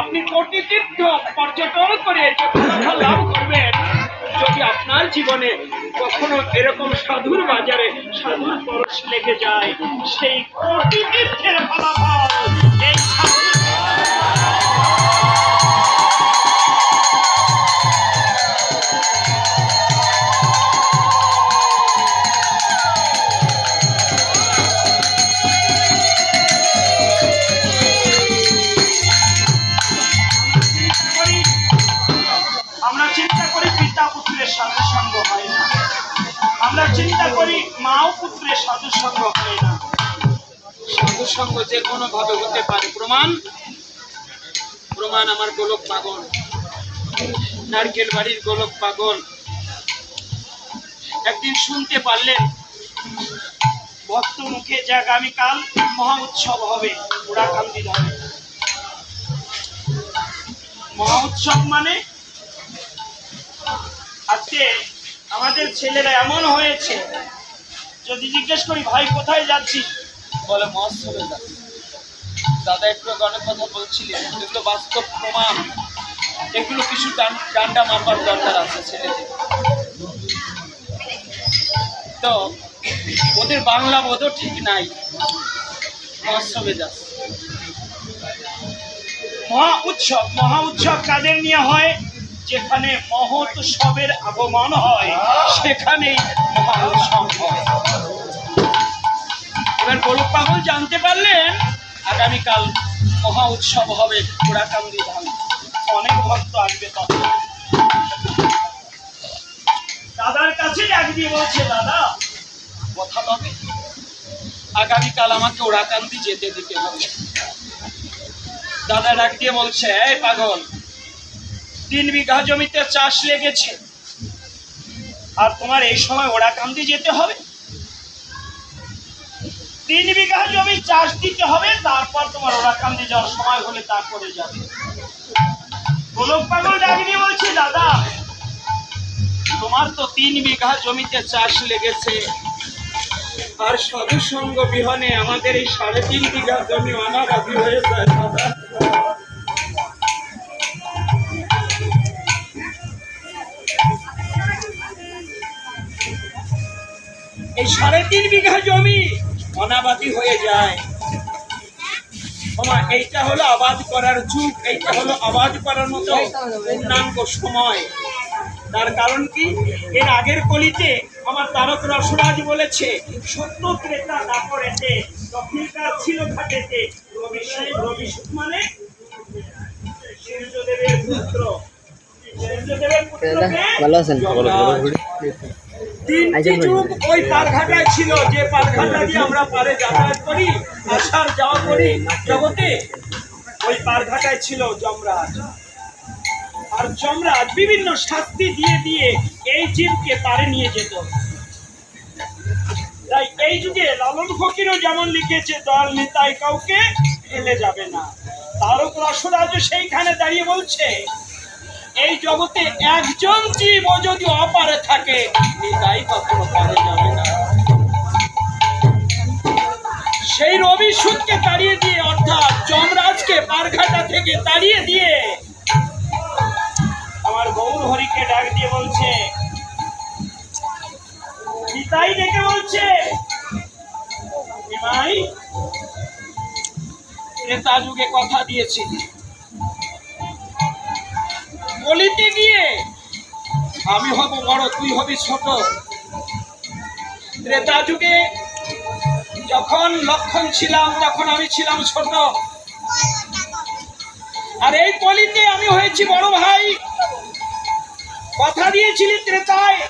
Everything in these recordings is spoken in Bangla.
আপনি কোটি তীর্থ পর্যটন করে লাভ করবেন। যদি আপনার জীবনে কখনো এরকম সাধুর বাজারে সাধুর পরশ লেগে যায়, সেই কোটি তীর্থের ফলাফল এই আমরা চিন্তা করি পিতা পুত্রের সাধু সঙ্গ হয় না, আমরা চিন্তা করি মা ও পুত্রের সাধু সঙ্গ হয় না। সাধু সঙ্গ যে কোনো ভাবে হতে পারে। প্রমাণ প্রমাণ আমার গোলক পাগল, নারকেল বাড়ির গোলক পাগল একদিন শুনতে পারলেন ভক্ত মুখে যে আগামীকাল মহা উৎসব হবে, ওড়াকান্দি হবে। মহা উৎসব মানে আজকে আমাদের ছেলেরা এমন হয়েছে, যদি জিজ্ঞেস করি ভাই কোথায় যাচ্ছি, বলে মহোৎসবে যাচ্ছি। দাদা একটু অনেক কথা বলছিলেন, এগুলো বাস্তব প্রমাণ, এগুলো কিছু ডান্ডা মারবার দরকার আছে ছেলেদের। তো ওদের বাংলা বোধও ঠিক নাই, মহোৎসবে যাচ্ছে। মহা উৎসব কাদের নিয়ে হয়? যেখানে মহোৎসবের আগমন হয় সেখানেই মহা উৎসব হয়। এবার গোলক পাগল জানতে পারলেন আগামীকাল মহা উৎসব হবে ওড়াকান্দি ধামে, অনেক ভক্ত আসবে। তখন দাদার কাছে ডাক দিয়ে বলছে, দাদা কথা হবে, আগামীকাল আমাকে ওড়াকান্দি যেতে দিতে হবে। দাদা ডাক দিয়ে বলছে, এই পাগল, 3 বিঘা জমিতে চাষ লেগেছে আর তোমার এই সময় ওড়াকান্দি যেতে হবে? 3 বিঘা জমি চাষ দিতে হবে, তারপর তোমার ওড়াকান্দি যাওয়ার সময় হলে তারপরে যাবে। গোলক পাগল ডাক দিয়ে বলছে, দাদা তোমার তো 3 বিঘা জমিতে চাষ লেগেছে, আর সাধু সঙ্গ বিহনে আমাদের এই 3.5 বিঘা জমি অনাবাদি হয়ে যায়। দাদা এই 3.5 বিঘা জমি অনাবাদি হয়ে যায়। এইটা হলো আবাদ করার যুগ, এইটা হলো আবাদ করার মতো পূর্ণাঙ্গ সময়। তার কারণ কি? এর আগের কলিতে আমার তারক রসরাজ বলেছে, সত্য ত্রেতা দাপরেতে দক্ষিণকার ছিল ঘাটেতে, রবি মানে সূর্যদেবের পুত্র। ভালো আছেন? তিনটি যুগ ওই পারঘাটায় ছিল, যে পারঘাটা দিয়ে আমরা পারে যাতায়াত করি, আসার যাওয়া করি জগতে। ওই পারঘাটায় ছিল যমরাজ, আর যমরাজ বিভিন্ন শাস্তি দিয়ে দিয়ে এই জীবকে পারে নিয়ে যেত। তাই এই যুগে লালন ফকিরও যেমন লিখেছে, দল নিতাই কাউকে ফেলে যাবে না, তারক রসরাজও সেইখানে দাঁড়িয়ে বলছে, এই জগতে একজন জীব যদি অপারে থাকে, নিতাই কখনো পারে যাবে না। সেই রবি সুদকে তাড়িয়ে দিয়ে, অর্থাৎ যমরাজকে পারঘাটা থেকে তাড়িয়ে দিয়ে আমার গৌর হরিকে ডাক দিয়ে বলছে, নিতাই ডেকে বলছে, নিমাই ত্রেতা যুগে কথা দিয়েছি, বলিতে গিয়ে আমি হব বড়, তুই হবি ছোট। ত্রেতা যুগে যখন লক্ষণ ছিলাম তখন আমি ছিলাম ছোট, আর এই কলিতে আমি হয়েছি বড় ভাই। কথা দিয়েছিলি ত্রেতায়,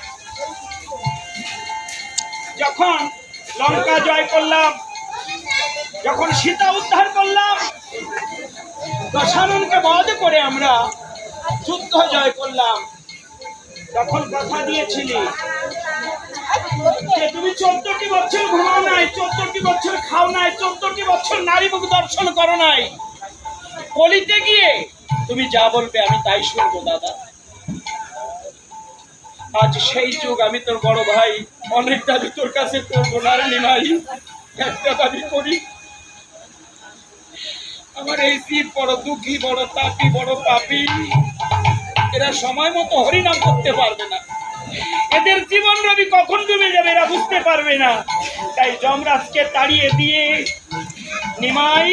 যখন লঙ্কা জয় করলাম, যখন সীতা উদ্ধার করলাম, দশাননকে বধ করে আমরা যুদ্ধ জয় করলাম, তখন কথা দিয়েছিলি যে তুমি 14টি বছর ঘুমাও নাই, 14টি বছর খাও নাই, 14টি বছর নারী মুখ দর্শন করো নাই। কলিতে গিয়ে তুমি যা বলবে আমি তাই শুনবো দাদা। আজ সেই যুগ, আমি তোর বড় ভাই, অনেক দাবি তোর কাছে করবো না রে নিমাই, একটা দাবি করি, আমার এই জীব বড় দুঃখী, বড় তাপি, বড় পাপী। এরা সময় মতো হরিনাম করতে পারবে না। এদের জীবন রবি কখন ডুবে যাবে এরা বুঝতে পারবে না। তাই যমরাজকে তাড়িয়ে দিয়ে, নিমাই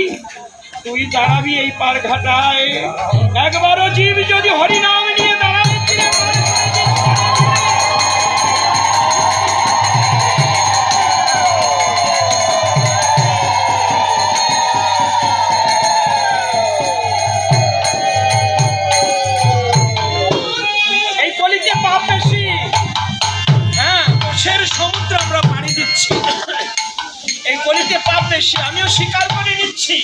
তুই দাঁড়াবি এই পার ঘাটায়। একবারও জীব যদি হরিনাম নিয়ে দাঁড়াবে, এই কলিতে পাপ বেশি। হ্যাঁ, দোষের সমুদ্র আমরা পাড়ি দিচ্ছি। এই কলিতে পাপ বেশি, আমিও স্বীকার করে নিচ্ছি,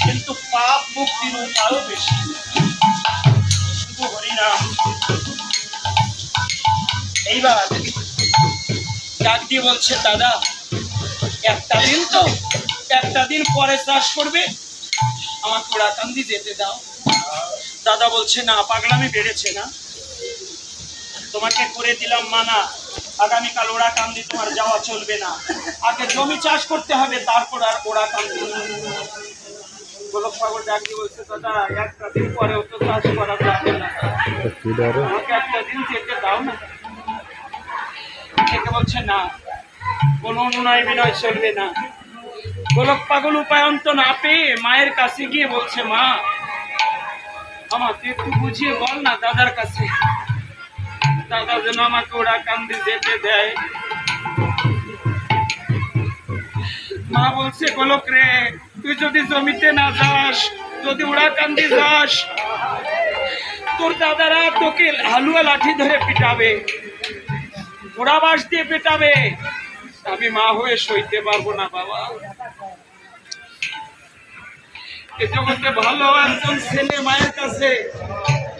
কিন্তু পাপ মুক্তির উপায়ও বেশি। শুধু হরিনাম। এইবার ডাক দিয়ে বলছে, দাদা একটা দিন পরে চাষ করবে, আমার কোড়াকান্দি যেতে দাও। দাদা বলছে, না, পাগলামি বেড়েছে না, তোমাকে করে দিলাম মানা, আগামীকাল ওড়াকান্দি তোমার যাওয়া চলবে না, আগে জমি চাষ করতে হবে, তারপর আর ওড়াকান্দি। গোলক পাগল ডাক দিয়ে বলছে, দাদা একটা দিন পরেও তো চাষ করা যাবে না, আমাকে একটা দিন যেতে দাও না। থেকে বলছে, না, কোনো অনুনয় বিনয় চলবে না। গোলক পাগল উপায়ন্ত না পেয়ে মায়ের কাছে গিয়ে বলছে, মা আমাকে একটু বুঝিয়ে বল না দাদার কাছে, দাদা যেন আমাকে ওড়াকান্দি যেতে দেয়। মা বলছে, গোলক রে, তুই যদি জমিতে না যাস, যদি ওড়াকান্দি যাস, তোর দাদারা তোকে হালুয়া লাঠি ধরে পিটাবে, ঘোড়া বাঁশ দিয়ে পেটাবে, আমি মা হয়ে সইতে পারবো না বাবা। এ জগতে ভালো একজন ছেলে মায়ের কাছে,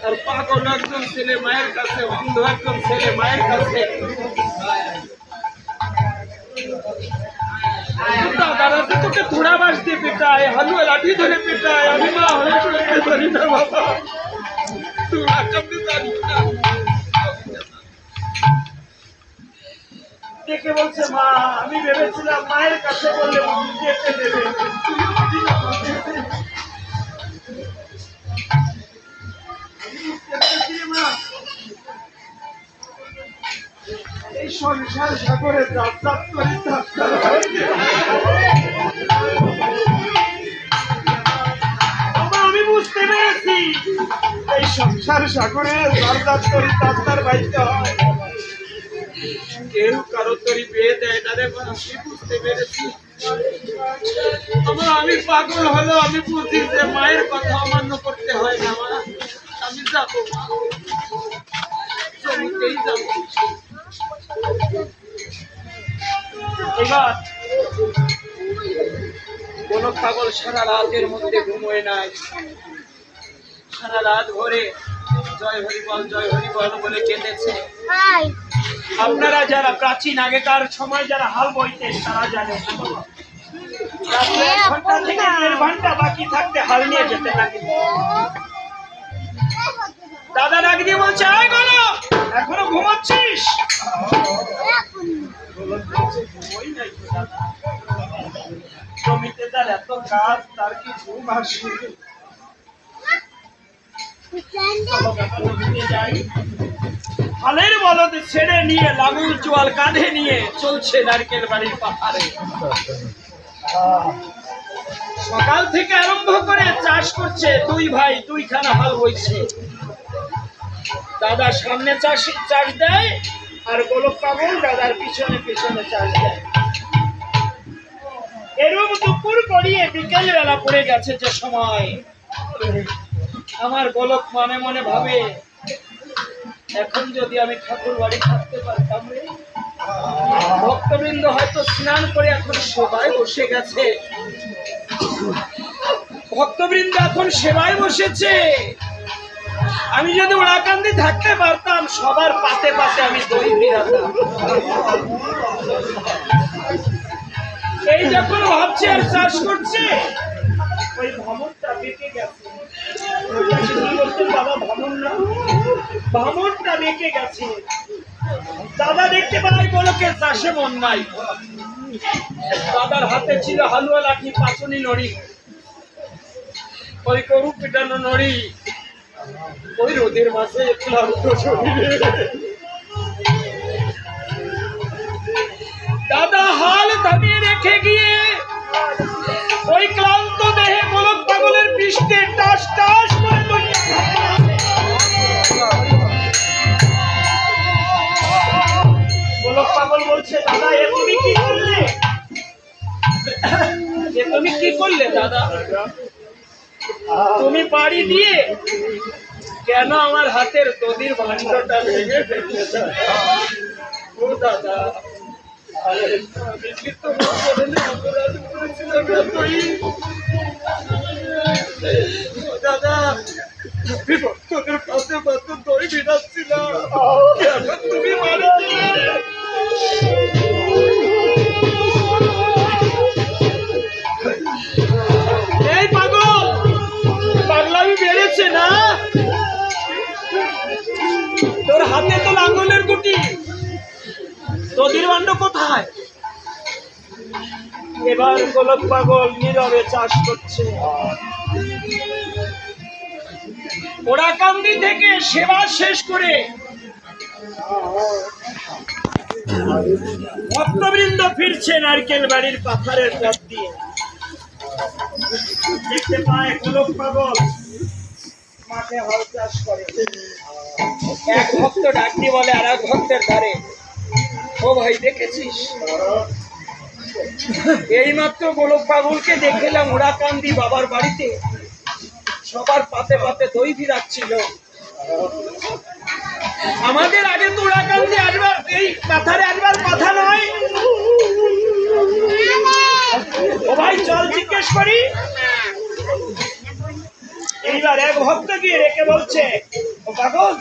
আর পাগল একজন ছেলে মায়ের কাছে, অন্ধ একজন ছেলে মায়ের কাছে। দাদারা তো তোকে ঘোড়া বাঁশ দিয়ে পেটায়, হালুয়া লাঠি ধরে পেটায়, আমি মা হয়ে সইতে পারি না বাবা। তোরা কেমনি জানিস না? দেখে বলছে, মা আমি ভেবেছিলাম মায়ের কাছে বললে যেতে দেবে, এই সংসার সাগরে যাত্রাত করে আমি বুঝতে পেরেছি, এই সংসার সাগরে যাত্রাত করে যাত্রার বাইতে হয়, কেউ কারো তরি পেয়ে দেয় না রে মা। আমি বুঝতে পেরেছি, আমি পাগল হলো, আমি বুঝি যে মায়ের কথা অমান্য করতে হয় না মা। আমি যাবো, জমিতেই যাবো। এবার কোন পাগল সারা রাতের মধ্যে ঘুমোয় নাই, সারা রাত ভরে জয় হরিবল জয় হরিবল বলে কেঁদেছে। আপনারা যারা প্রাচীন আগেকার সময় যারা হাল বইতেন তারা জানেন, 1 ঘন্টা থেকে 1.5 ঘন্টা বাকি থাকতে হাল নিয়ে যেতে লাগে। দাদা ডাক দিয়ে বলছে, আয় বলো, এখনো ঘুমাচ্ছিস? জমিতে তার এত কাজ, তার কি ঘুম আসে? হালের বলদ ছেড়ে নিয়ে, লাঙল চোয়াল কাঁধে নিয়ে চলছে নারকেল বাড়ির পাহাড়ে। সকাল থেকে আরম্ভ করে চাষ করছে, 2 ভাই 2খানা হাল বইছে। দাদা সামনে চাষ দেয়, আর গোলক পাগল দাদার পিছনে পিছনে চাষ দেয়। এরকম দুপুর গড়িয়ে বিকেল বেলা পড়ে গেছে যে সময়, আমার গোলক মনে মনে ভাবে, এখন যদি আমি ঠাকুর বাড়ি থাকতে পারতাম রে। ভক্তবৃন্দ হয়তো স্নান করে এখন সেবায় বসে গেছে, ভক্তবৃন্দ এখন সেবায় বসেছে, আমি যদি ওড়াকান্দি থাকতে পারতাম, সবার পাতে পাতে আমি দই ফিরাতাম। এই যখন ভাবছে আর চাষ করছে, ওই ভ্রমণটা বেঁকে গেছে। বাবা ভ্রমণটা বেঁকে গেছে। দাদা দেখতে পায় গোলকের চাষে মন নাই। দাদার হাতে ছিল হালুয়া লাঠি, পাঁচনি নড়ি। ওই গরু পিটানো নড়ি, ওই রোদের মাঝে ক্লান্ত শরীরে দাদা হাল থামিয়ে রেখে গিয়ে ওই ক্লান্ত দেহে গোলক পাগলের পৃষ্ঠে টাস টাস করে গোলক পাগল বলছে, দাদা এ তুমি কি করলে? তুমি কি করলে দাদা? তুমি বাড়ি দিয়ে কেন আমার হাতের দধির ভাণ্ডটা ভেঙে ফেললে? ও দাদা, দাদা তোদের পাশে মাত্র দই বিরাচ্ছিলাম, তুমি বাড়ি দিয়ে এই পাগল পাগলামি বেড়েছে না? তোর হাতে তো লাঙ্গলের গুটি, দধির ভাণ্ড কোথায়? এবার গোলক পাগল নীরবে চাষ করছে। ওরাকান্দি থেকে সেবা শেষ করে ভক্তবৃন্দ ফিরছে নারকেল বাড়ির পাথারের পথ দিয়ে। দেখতে পায় গোলক পাগল মাঠে হল চাষ করে। এক ভক্ত ডাক দিয়ে বলে আর এক ভক্তের ধারে, ও ভাই দেখেছিস, এইমাত্র গোলক পাগলকে দেখলাম ওরাকান্দি বাবার বাড়িতে সবার পাতে পাতে দই ভিড়াচ্ছিল। আমাদের আগে তো ওরাকান্দি আসবার, এই পাথারে আসবার কথা নয়। ও ভাই চল জিজ্ঞেস করি। এইবার এক ভক্ত গিয়ে রেখে বলছে, ও পাগল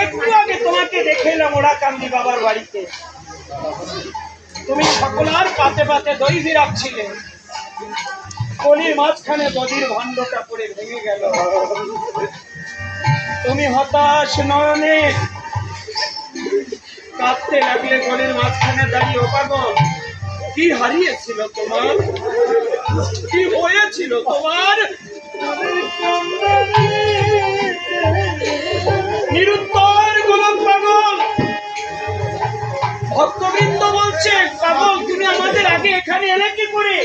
একটু আগে তোমাকে দেখে এলাম ওরাকান্দি বাবার বাড়িতে, তুমি সকলার পাতে পাতে দই ভিড়াচ্ছিলে, কলির মাঝখানে দধির ভাণ্ডটা পড়ে ভেঙে গেল। তুমি হতাশ নয়নে কাঁদতে লাগলে কলির মাঝখানে দাঁড়িয়ে। ও পাগল কি হারিয়েছিল তোমার, কি হয়েছিল তোমার? নিরুত্তর গোলক পাগল। ভক্তবৃন্দ বলছে, পাগল তুমি আমাদের আগে এখানে এলে কি করে?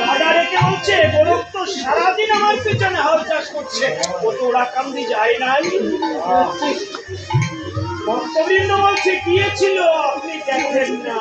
দাদা রেখে বলছে, গোলক তো সারাদিন আমার পিছনে হাল চাষ করছে, ও তো ওরাকান্দি যায় নাই। ভক্তবৃন্দ বলছে, গিয়েছিল আপনি দেখেন না।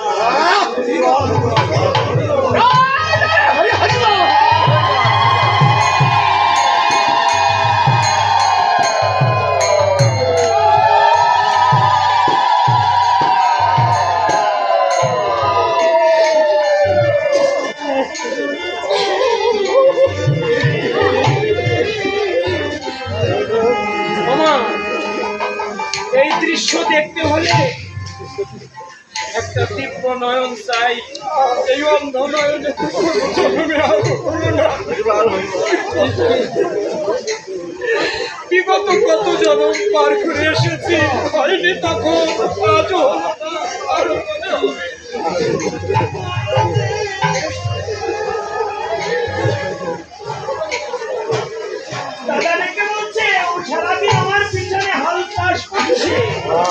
এই দৃশ্য দেখতে হলে একটা দিব্য নয়ন চাই। এই অন্ধ নয়নে বিগত কত জনম পার করে এসেছি, হয়নি তখন, আজও আরো মনে হবে। দাদা রেখে বলছে, ও সারাদিন আমার পিছনে হাল চাষ করছে,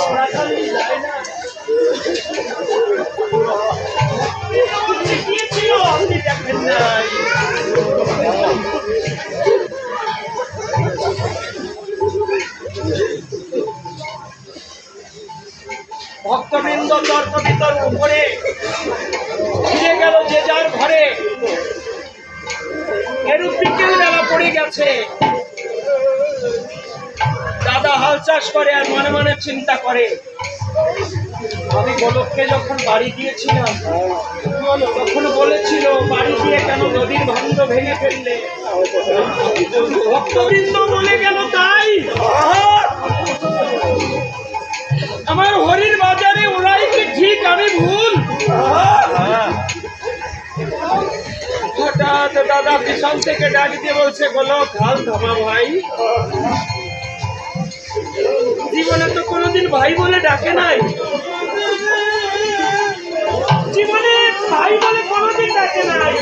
ওরাকান্দি যায় না। গিয়েছিল আপনি দেখেন নাই। ভক্তবৃন্দ তর্ক বিতর্ক করে ফিরে গেল যে যার ঘরে। এরূপ বিকেল বেলা পড়ে গেছে। দাদা হাল চাষ করে আর মনে মনে চিন্তা করে, আমি গোলককে যখন বাড়ি দিয়েছিলাম তখন বলেছিল বাড়ি দিয়ে কেন নদীর ভাণ্ড ভেঙে ফেললে। ভক্তবৃন্দ বলে গেল তাই, আমার হরির বাজারে ওরাই কি ঠিক আমি ভুল। হঠাৎ দাদা পিছন থেকে ডাক দিয়ে বলছে, গোলক হাল থামা ভাই, জীবনে তো কোনোদিন ভাই বলে ডাকে নাই, জীবনে ভাই বলে কোনোদিন ডাকে নাই।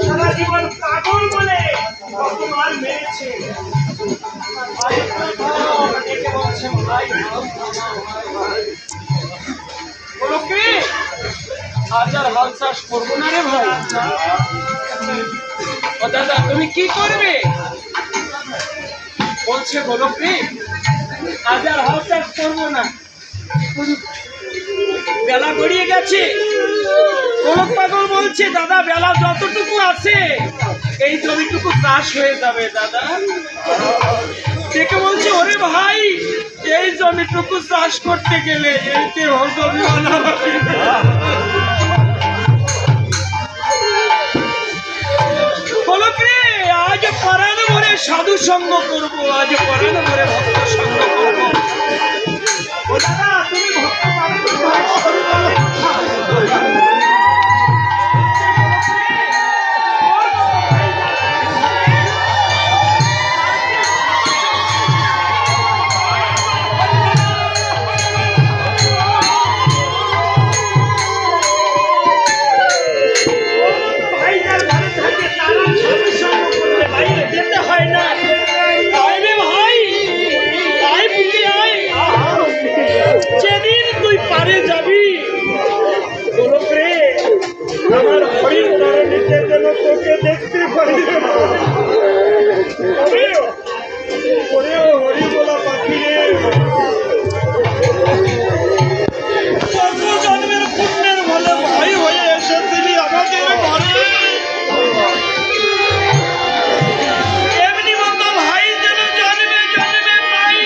সারা জীবন পাগল বলে অপমান মেরেছে। আজ আর হাল চাষ করবো না রে ভাই। ও দাদা তুমি কি করবে বলছে বলো কি? আজ আর হাল চাষ করবো না, বেলা গড়িয়ে গেছে। গোলক পাগল বলছে দাদা বেলা যতটুকু আছে এই জমিটুকু চাষ হয়ে যাবে দাদা। দেখে বলছে ওরে ভাই এই জমিটুকু চাষ করতে গেলে এই দেহ জমি গোলক রে আজ পরাণ ভরে সাধু সঙ্গ করবো, আজ পরাণ ভরে ভক্ত সঙ্গ করবো। ও দাদা তুমি দেখতে পারি হরি বলা পাখি রে, কত জন্মের পুণ্যের বলে ভাই হয়ে এসেছিলি আমাদের ঘরে। এমনি মতো ভাই যেন জন্মে জন্মে পাই।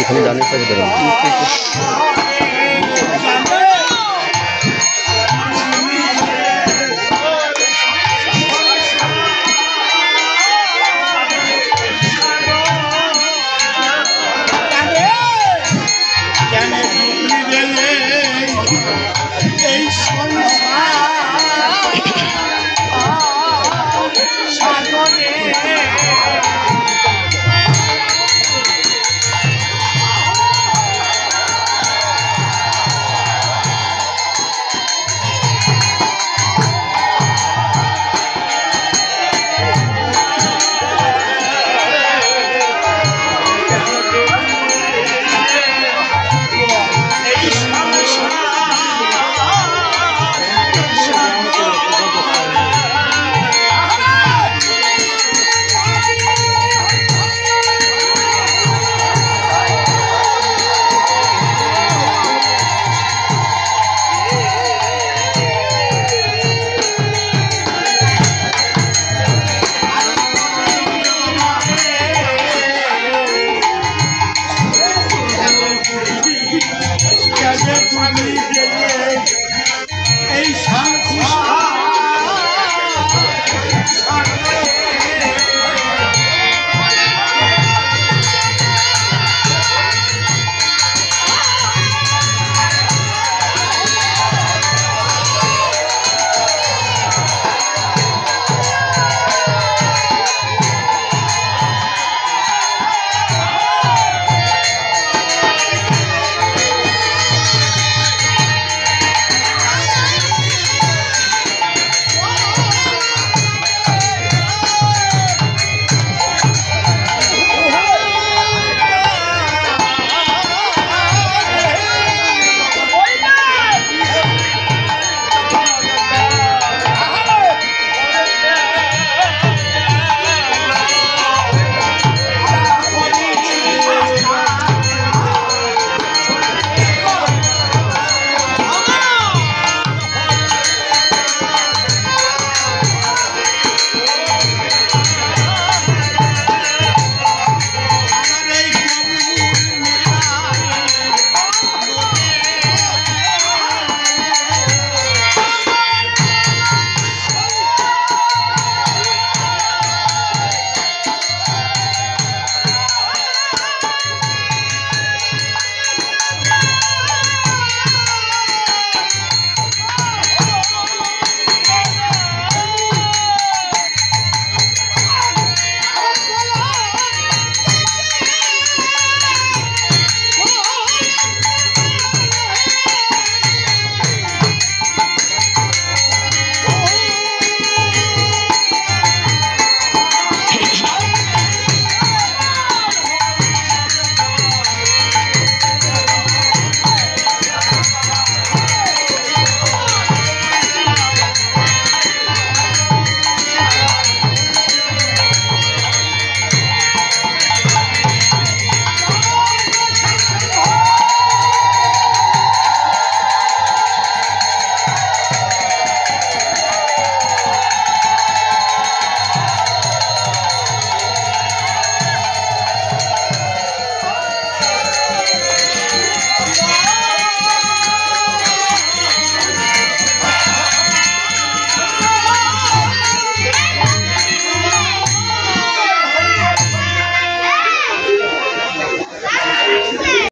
এখানে ডানের পাশে দাঁড়ান।